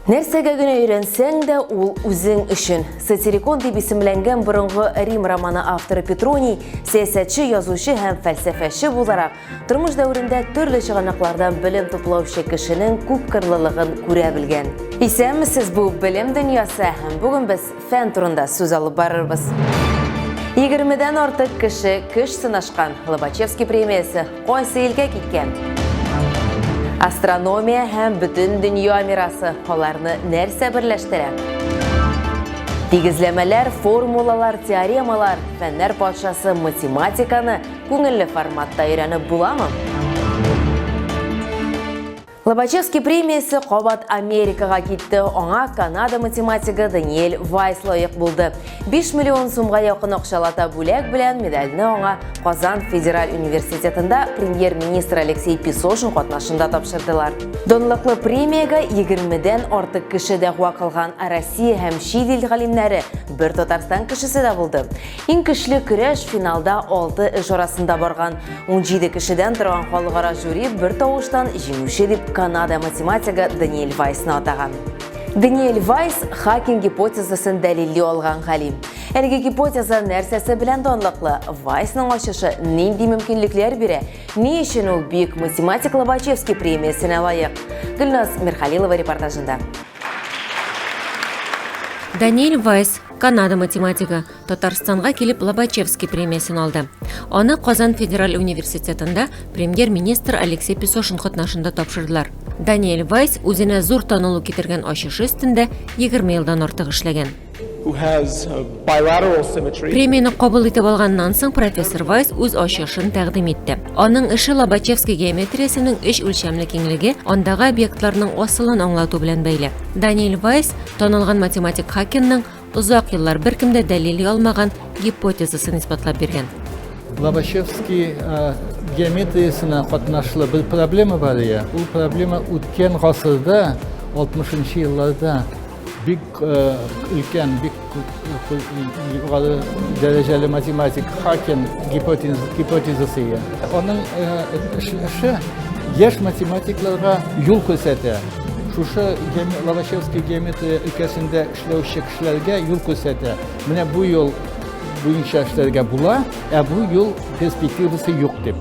Нәрсәгә генә өйрәнсәң дә ул үзең өчен. Сатирикон дип исемләнгән борынгы Рим романы авторы Петроний сәясәтче, язучы һәм фәлсәфәче буларак тормыш дәврендә төрле чыганаклардан белем туплаучы кешенең күп кырлылыгын күрә белгән. Исәнмесез, бу белем дөньясы һәм бүген без фән турында сүз алып барырбыз. 20дән артык кеше көч сынашкан Лобачевский премиясе кайсы илгә киткән? Астрономия һәм бүтән дөнья мирасы аларны нәрсә берләштерә? Тигезләмәләр, формулалар, теоремалар, фәннәр патшасы математиканы күңелле форматта өйрәнеп буламы? Лобачевский премиясе кабат Америкага китте. Аңа Канада математигы Даниэль Вайс лаек булды. 5 миллион сумга якын акчалата бүләк белән медальне аңа Казан Федераль университетында премьер-министр Алексей Песошин катнашында тапшырдылар. Данлыклы премияга 20дән артык кеше дәгъва кылган Россия һәм чит ил галимнәре, бер Татарстан кешесе дә булды. Иң көчле көрәш финалда 6 эш арасында барган. 17 кешедән торган халыкара жюри бер тавыштан җиңүче дип Канада математигы Даниэль Вайсны атаган. Даниэль Вайс хакинг гипотезасын дәлилли алган галим. Әлеге гипотеза нәрсәсе белән данлыклы? Вайсның ачышы нинди мөмкинлекләр бирә? Ни өчен ул бик математик Лобачевский премиясенә лаек? Гөлназ Мирхалилова репортажында. Даниэль Вайс, Канада математигы, Татарстанга килеп Лобачевский премиясын алды. Аны Казан Федераль университетында премьер-министр Алексей Песошин катнашында тапшырдылар. Даниэль Вайс үзенә зур танылу китергән ачышы өстендә 20 елдан артык эшләгән. Премияны кабул итеп алганнан соң профессор Вайс үз ачышын тәкъдим итте. Аның эше Лобачевский геометриясенең 3 үлчәмле киңлеге, андагы объектларның асылын аңлату белән бәйле. Даниэль Вайс танылган математик Хакинның узак еллар беркемдә дәлилли алмаган гипотезасын исбатлап биргән. Лобачевский геометриясына катнашлы бер проблема бар ия. Ул проблема үткән гасырда 60-нчы елларда бик өлкән, бик югары дәрәҗәле математик Хакин гипотезасы ия. Аның эше яшь математикларга юл күрсәтә. Шушы Лобачевский геометрия өлкәсендә эшләүче кешеләргә юл күрсәтә. Менә бу юл буенча эшләргә була, бу юл перспективасы юк дип.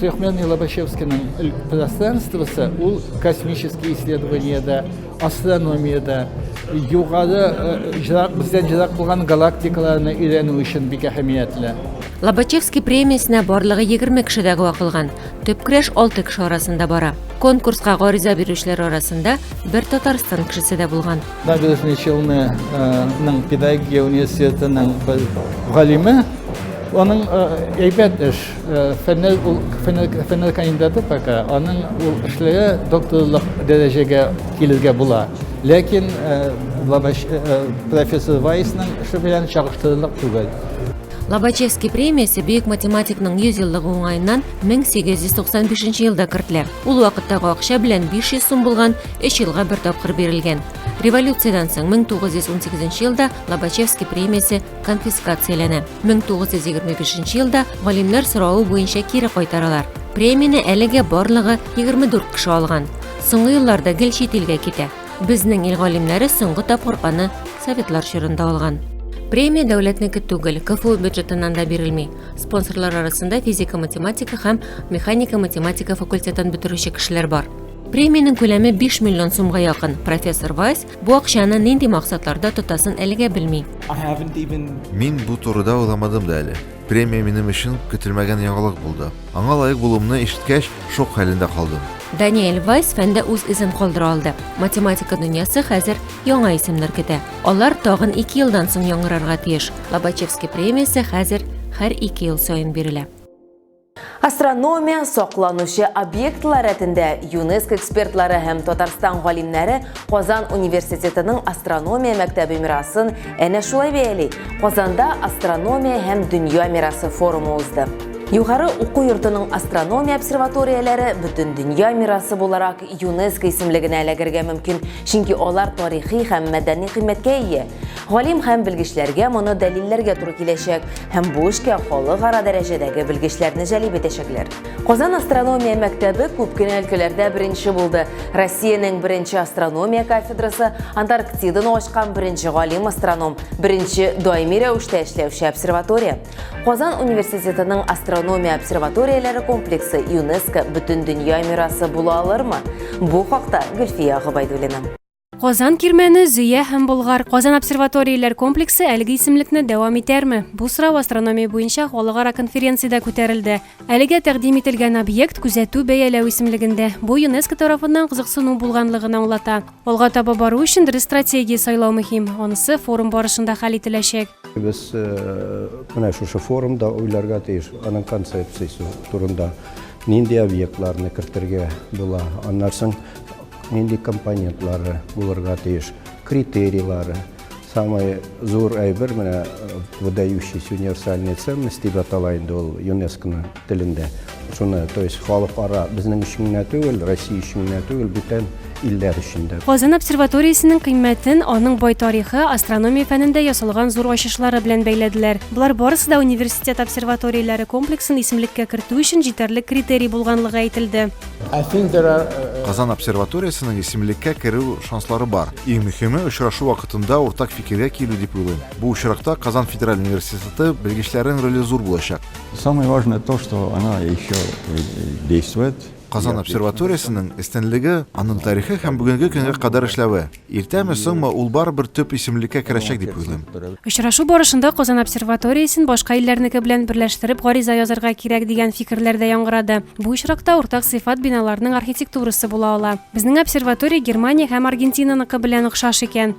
Трехмерный Лобачевскийның пространствосы ул космические исследованияда, астрономияда, югары бездән җирак булган галактикаларны өйрәнү өчен бик әһәмиятле. Лобачевский премиясенә барлыгы 20 кеше дәгъва кылган. Төп көрәш 6 кеше арасында бара. Конкурска гариза бирүчеләр арасында бер Татарстан кешесе дә булган. Набережные Челнының педагогия университетының галиме, аның әйбәт эш, фәннәр кандидаты пока, аның эшләре докторлык дәрәҗәгә килергә була. Ләкин профессор Вайсның эше белән чагыштырырлык түгел. Лобачевский премиясе бөек математикның 100 еллыгы уңаеннан 1895 елда кертелә. Ул вакыттагы акча белән 500 сум булган, 3 елга бер тапкыр бирелгән. Революциядән соң 1918 елда Лобачевский премиясе конфискацияләнә. 1925 елда галимнәр соравы буенча кире кайтаралар. Премияне әлегә барлыгы 24 кеше алган. Соңгы елларда гел чит илгә китә. Безнең ил галимнәре соңгы тапкыр аны советлар чорында алган. Премия дәүләтнеке түгел, КФУ бюджетыннан да бирелми. Спонсорлар арасында физика-математика һәм механика-математика факультетын бетерүче кешеләр бар. Премияның күләме 5 миллион сумга якын. Профессор Вайс бу акчаны нинди максатларда тотасын әлегә белми. Мин бу турыда уйламадым да әле. Премия минем өчен көтелмәгән яңалык булды. Аңа лаек булуымны ишеткәч, шок хәлендә калдым. Даниэль Вайс фәндә үз изен калдыра алды. Математика дөньясы хәзер яңа исемнәр көтә. Алар тагын 2 елдан соң яңгырарга тиеш. Лобачевский премиясе хәзер һәр 2 ел саен бирелә. Астрономия сакланучы объектлар рәтендә ЮНЕСКО экспертлары һәм Татарстан галимнәре Казан университетының астрономия мәктәбе мирасын әнә шулай бәяли. Казанда астрономия һәм дөнья мирасы форумы узды. Югары уку йортының астрономия обсерваториялары бүтін дөнья мирасы буларак ЮНЕСКО исемлегенә эләгергә мөмкин, чөнки алар тарихи һәм мәдәни кыйммәткә ия. Галим һәм белгечләргә моны дәлилләргә туры киләчәк һәм бу эшкә халыкара дәрәҗәдәге белгечләрне җәлеп итәчәкләр. Казан астрономия мәктәбе күп кенә өлкәләрдә беренче булды. Россиянең беренче астрономия кафедрасы, Антарктиданы ачкан беренче галим астроном, беренче даими рәвештә эшләүче обсерватория. Казан университетының астрономия обсерваторияләре комплексы ЮНЕСКО бүтән дөнья мирасы була алырмы? Бу хакта Гөлфия Гобайдуллина. Казан кирмәне, Зөя һәм Болгар Казан обсерваторияләр комплексы әлеге исемлекне дәвам итәрме? Бу сорау астрономия буенча халыкара конференциядә күтәрелде. Әлегә тәкъдим ителгән объект күзәтү бәяләү исемлегендә. Бу ЮНЕСКО тарафыннан кызыксыну булганлыгын аңлата. Алга таба бару өчен дөрес стратегия сайлау мөһим. Анысы форум барышында хәл ителәчәк. Biz менә шушы форумда уйларга тиеш аның концепциясе турында нинди объектларны кертергә була, аннан соң нинди компонентлары булырга тиеш, критерийлары. Самый зур әйбер менә выдающийся универсальная ценность дип атала инде ул ЮНЕСКОның телендә. Шуны, то есть халыкара безнең өчен генә түгел, Россия өчен генә түгел, бүтән илләр өчен дә. Казан обсерваториясының кыйммәтен аның бай тарихы, астрономия фәнендә ясалган зур ачышлары белән бәйләделәр. Булар барысы да университет обсерваторияләре комплексын исемлеккә кертү өчен җитәрлек критерий булганлыгы әйтелде. Казан обсерваториясының исемлеккә керү шанслары бар. Иң мөһиме очрашу вакытында уртак фикергә килү дип уйлыйм. Бу очракта Казан федераль университеты белгечләренең роле зур булачак. Самое важное то, что она еще действует. Казан обсерваториясының эстенлеге аның тарихы һәм бүгенге көнгә кадәр эшләве. Иртәме соңмы ул барыбер төп исемлеккә керәчәк дип уйлыйм. Очрашу барышында Казан обсерваториясен башка илләрнеке белән берләштереп гариза язарга кирәк дигән фикерләр дә яңгырады. Бу очракта уртак сыйфат биналарның архитектурасы була ала. Безнең обсерватория Германия һәм Аргентинаныкы белән охшаш икән.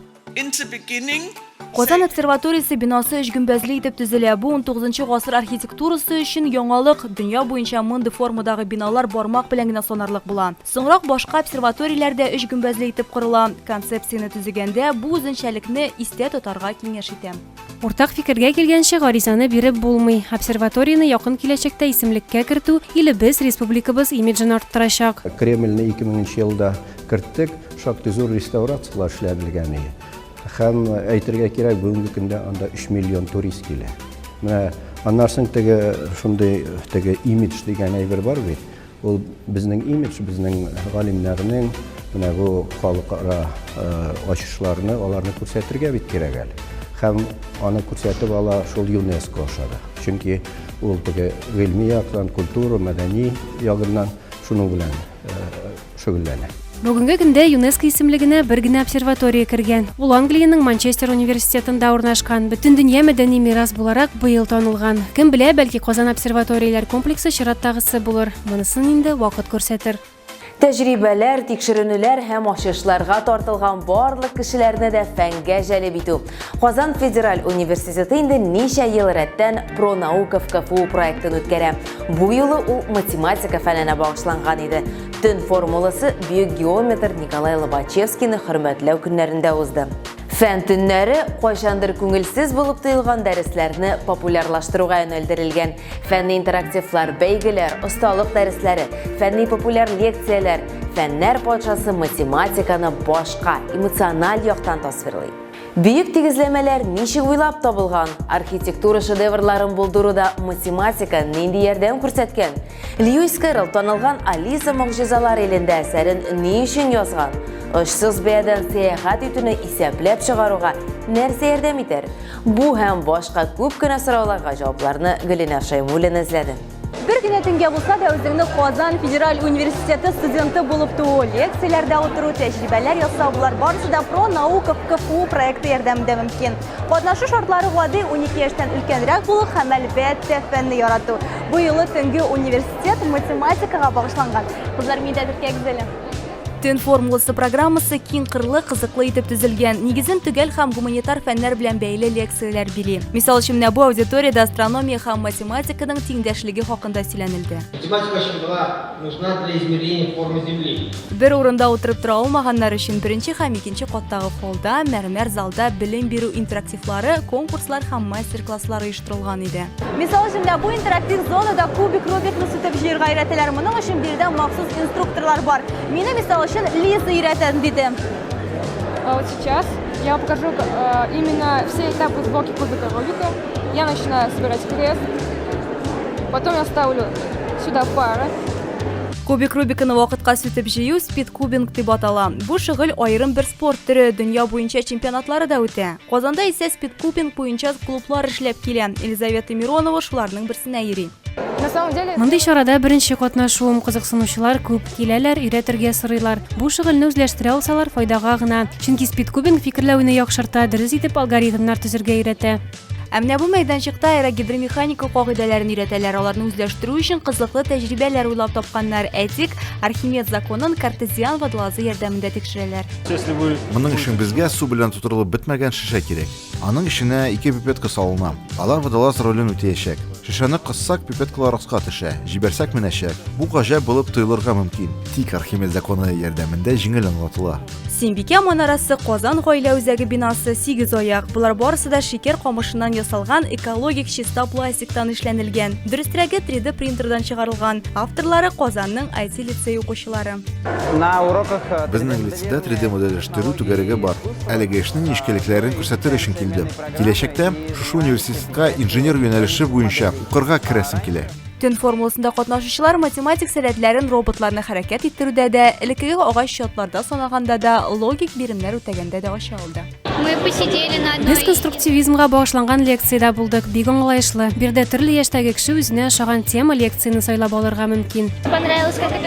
Казан обсерваториясе бинасы 3 гөмбәзле итеп төзелә. Бу 19 гасыр архитектурасы өчен яңалык. Дөнья буенча мондый формадагы биналар бармак белән генә санарлык була. Соңрак башка обсерваторияләрдә 3 гөмбәзле итеп корыла. Концепцияны төзегәндә бу үзенчәлекне истә тотарга киңәш итәм. Уртак фикергә килгәнчә гаризаны биреп булмый. Обсерваторияны якын киләчәктә исемлеккә кертү илебез, республикабыз имиджын арттырачак. Кремльне 2000 елда керттек, шактый зур реставрациялар эшләнелгән иде. Һәм әйтергә кирәк, бүгенге көндә анда 3 миллион турист килә. Менә аннан соң шундый имидж дигән әйбер бар бит. Ул безнең имидж, безнең галимнәрнең менә бу халыкара ачышларны, аларны күрсәтергә бит кирәк әле. Һәм аны күрсәтеп ала шул ЮНЕСКО ашады. Чөнки ул гыйльми яктан, культура, мәдәни ягыннан шуның белән шөгыльләнә. Бүгенге көндә ЮНЕСКО исемлегенә бер генә обсерватория кергән. Ул Англиянең Манчестер университетында урнашкан. Бөтен дөнья мәдәни мирас буларак быел танылган. Кем белә, бәлки Казан обсерваторияләр комплексы чираттагысы булыр. Монысын инде вакыт күрсәтер. Тәҗрибәләр, тикшеренүләр һәм ачышларга тартылган барлык кешеләрне дә фәнгә җәлеп итү. Казан федераль университеты инде ничә ел рәттән «Пронаука в КФУ» проектын үткәрә. Бу юлы ул математика фәненә багышланган иде. Төн формуласы бөек геометр Николай Лобачевскийны хөрмәтләү көннәрендә узды. Фән төннәре кайчандыр күңелсез булып тоелган дәресләрне популярлаштыруга юнәлдерелгән. Фәнни интерактивлар, бәйгеләр, осталык дәресләре, фәнни популяр лекцияләр, фәннәр патшасы математиканы башка, эмоциональ яктан тасвирлый. Бөек тигезләмәләр ничек уйлап табылган? Архитектура шедеврларын булдыруда математика нинди ярдәм күрсәткән? Льюис Кэрролл танылган Алиса могҗизалары илендә әсәрен ни өчен язган? Очсыз бәядән сәяхәт итүне исәпләп чыгаруга нәрсә ярдәм итәр? Бу һәм башка күп кенә сорауларга җавапларны Гөлинә Шәймуллина эзләде. Бер генә төнгә булса да үзеңне Казан федераль университеты студенты булып туу, лекцияләрдә утыру, тәҗрибәләр ясау, булар барысы да «Пронаука в КФУ» проекты ярдәмендә мөмкин. Катнашу шартлары гади 12 яшьтән өлкәнрәк булу һәм әлбәттә фәнне ярату. Бу юлы төнге университет математикага багышланган. Кызлар, миндә төркия гүзәле. Төн формуласы программасы киң кырлы, кызыклы итеп төзелгән. Нигезен төгәл һәм гуманитар фәннәр белән бәйле лекцияләр били. Мисал өчен менә бу аудиториядә астрономия һәм математиканың тиңдәшлеге хакында сөйләнелде. Математика очень была нужна для измерения формы Земли. Бер урында утырып тора алмаганнар өчен беренче һәм икенче каттагы холда, мәрмәр залда белем бирү интерактивлары, конкурслар һәм мастер-класслар оештырылган иде. Мисал өчен бу интерактив зонада кубик Рубикны сүтеп җыярга өйрәтәләр. Моның өчен биредә махсус инструкторлар бар. Мине мисал өчен Лиза өйрәтән диде. Вот сейчас я покажу именно все этапы сборки кубика Рубика. Я начинаю собирать крест, потом я ставлю сюда пары. Кубик Рубикны вакытка сүтеп җыю спидкубинг дип атала. Бу шөгыль аерым бер спорт төре, дөнья буенча чемпионатлары да үтә. Казанда исә спидкубинг буенча клублар эшләп килә. Елизавета Миронова шуларның берсенә йөри. На самом деле... Мондый чарада беренче катнашуым, кызыксынучылар күп, киләләр, өйрәтергә сорыйлар. Бу шөгыльне үзләштерә алсалар файдага гына. Чөнки спидкубинг фикерләүне яхшырта, дөрес итеп алгоритмнар төзергә өйрәтә. Әмнә бу мәйданчыкта аэрогидромеханика кагыйдәләрен өйрәтәләр. Аларны үзләштерү өчен кызыклы тәҗрибәләр уйлап тапканнар. Әйтик, Архимед законын картезиан водолазы ярдәмендә тикшерәләр. Моның өчен безгә су белән тутырылып бетмәгән шешә кирәк. Аның эченә 2 пипетка салына. Алар водолаз ролен үтәячәк. Шешәне кыссак, пипеткалар аска төшә, җибәрсәк менәчәк. Бу гаҗәп булып тоелырга мөмкин. Тик Архимед законы ярдәмендә җиңел аңлатыла. Симбикә манарасы, Казан гаилә үзәге бинасы 8 аяк. Булар барысы да шикәр камышыннан ясалган экологик чиста пластиктан эшләнелгән. Дөрестрәге 3D принтердан чыгарылган. Авторлары Казанның IT лицей укучылары. Безнең лицейда 3D модельләштерү түгәрәге бар. Әлеге эшнең ничкәлекләрен күрсәтер өчен килдем. Киләчәктә шушы университетка инженер юнәлеше буенча укырга керәсем килә. Төн формуласында катнашучылар математик сәләтләрен роботларны хәрәкәт иттерүдә дә, элеккеге агач счетларда санаганда да, логик биремнәр үтәгәндә дә ача алды. Без конструктивизмга багышланган лекциядә булдык. Бик аңлаешлы. Бирдә төрле яшьтәге кеше үзенә ошаган тема лекцияны сайлап алырга мөмкин.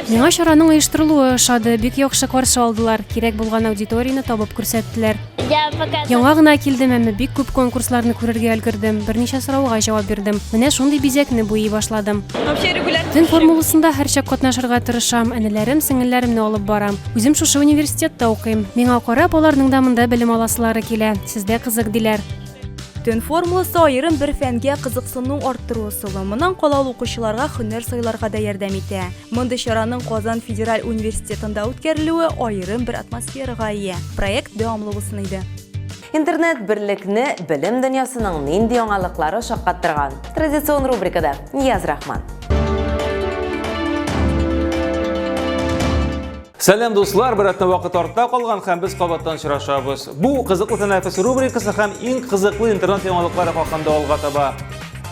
Миңа чараның оештырылуы ошады, бик яхшы каршы алдылар. Кирәк булган аудиторияны табып күрсәттеләр. Яңа гына килдем, әмма бик күп конкурсларны күрергә өлгердем. Берничә сорауга җавап бирдем. Менә шундый бизәкне буй башладым. Төн формуласында һәрчак катнашырга тырышам, әниләрем, сеңелләремне алып барам. Үзем шушы университетта укыйм. Миңа карап, аларның да монда белем аласылары килә. Сездә кызык диләр. Төн формуласы аерым бер фәнгә кызыксыну арттыру усулы. Моннан калау укучыларга һөнәр сайларга да ярдәм итә. Мондый чараның Казан федераль университетында үткәрелүе аерым бер атмосферага ия. Проект дәвамлы булсын иде. Интернет берлекне белем дөньясының нинди яңалыклары шаккаттырган? Традицион рубрикада Нияз Рахман. Сәлем дуслар, бер атна вакыт артта калган һәм без кабаттан очрашабыз. Бу кызыклы тәнәфес рубрикасы һәм иң кызыклы интернет яңалыклары хакында алга таба.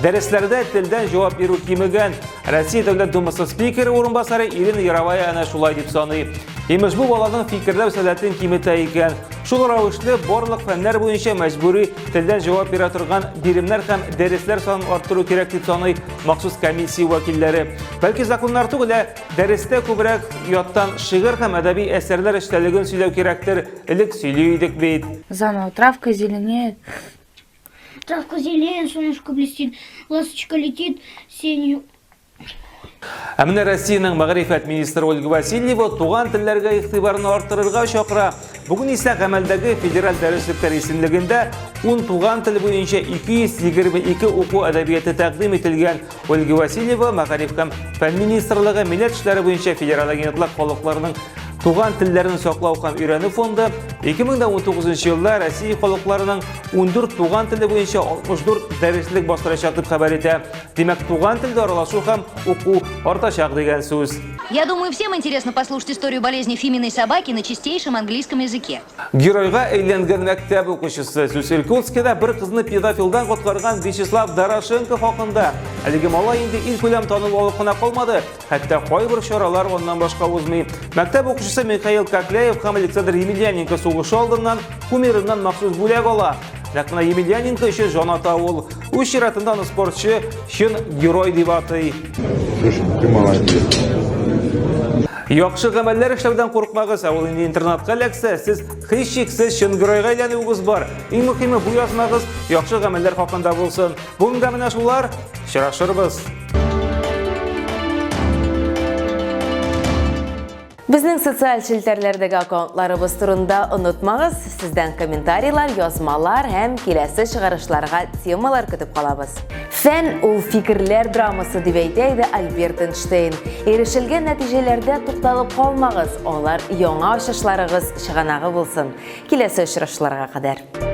Дәресләрдә телдән җавап бирү кимегән. Россия Дәүләт Думасы спикеры орынбасары Ирина Яровая әнә шулай дип саный. Имеш бу баланың фикерләү сәләтен киметә икән. Шул рәвешле барлык фәннәр буенча мәҗбүри телдән җавап бирә торган биремнәр һәм дәресләр санын арттыру кирәк дип саный махсус комиссия вәкилләре. Бәлки законнар түгел, дәрестә күбрәк яттан шигырь һәм әдәби әсәрләр эшләлеген сөйләү кирәктер. Элек сөйли идек бит. Заново травка зеленеет. Травка зеленеет, солнышко блестит, ласточка летит, сенью. Әмінә Россияның мәгърифәт министры Ольга Васильева туган телләргә игътибарны арттырырга чакыра. Бүген исә гамәлдәге федераль дәреслектәр исемлегендә 10 туган тел буенча 222 уку әдәбияты тәкъдим ителгән. Ольга Васильева мәгъриф һәм фән министрлыгы милләт эшләре буенча федераль агентлык халыкларының туган телләрен саклау һәм өйрәнү фонды 2019 елда Россия халыкларының 14 туган теле буенча 64 дәреслек бастырачак дип хәбәр итә. Димәк, туган телдә аралашу һәм уку артачак дигән сүз. Я думаю, всем интересно послушать историю болезни Фиминой собаки на чистейшем английском языке. Геройга әйләнгән мәктәп укучысы Сюсельковскида бер кызны педофилдан коткарган Вячеслав Дорошенко хакында. Әлеге малай инде ил күләм танылу кына калмады, хәтта кайбер чаралар оннан башка узмый. Мәктәп укучысы Михаил Кокляев һәм Александр Емельяненко сугыш алдыннан кумирыннан махсус бүләк ала. Ләкин Емельяненко өчен җан ата ул. Үз чиратында аны спортчы чын герой дип атый. Яхшы гамәлләр эшләүдән курыкмагыз, ул инде интернетка эләксә, сез һичшиксез чын геройга әйләнүегез бар. Иң мөһиме бу язмагыз яхшы гамәлләр хакында булсын. Бүгенгә менә шулар, очрашырбыз. Безнең социаль челтәрләрдәге аккаунтларыбыз турында онытмагыз. Сездән комментарийлар, язмалар һәм киләсе чыгарышларга темалар көтеп калабыз. Фән ул фикерләр драмасы дип әйтә иде Альберт Эйнштейн. Ирешелгән нәтиҗәләрдә тукталып калмагыз. Алар яңа ачышларыгыз чыганагы булсын. Киләсе очрашларга кадәр.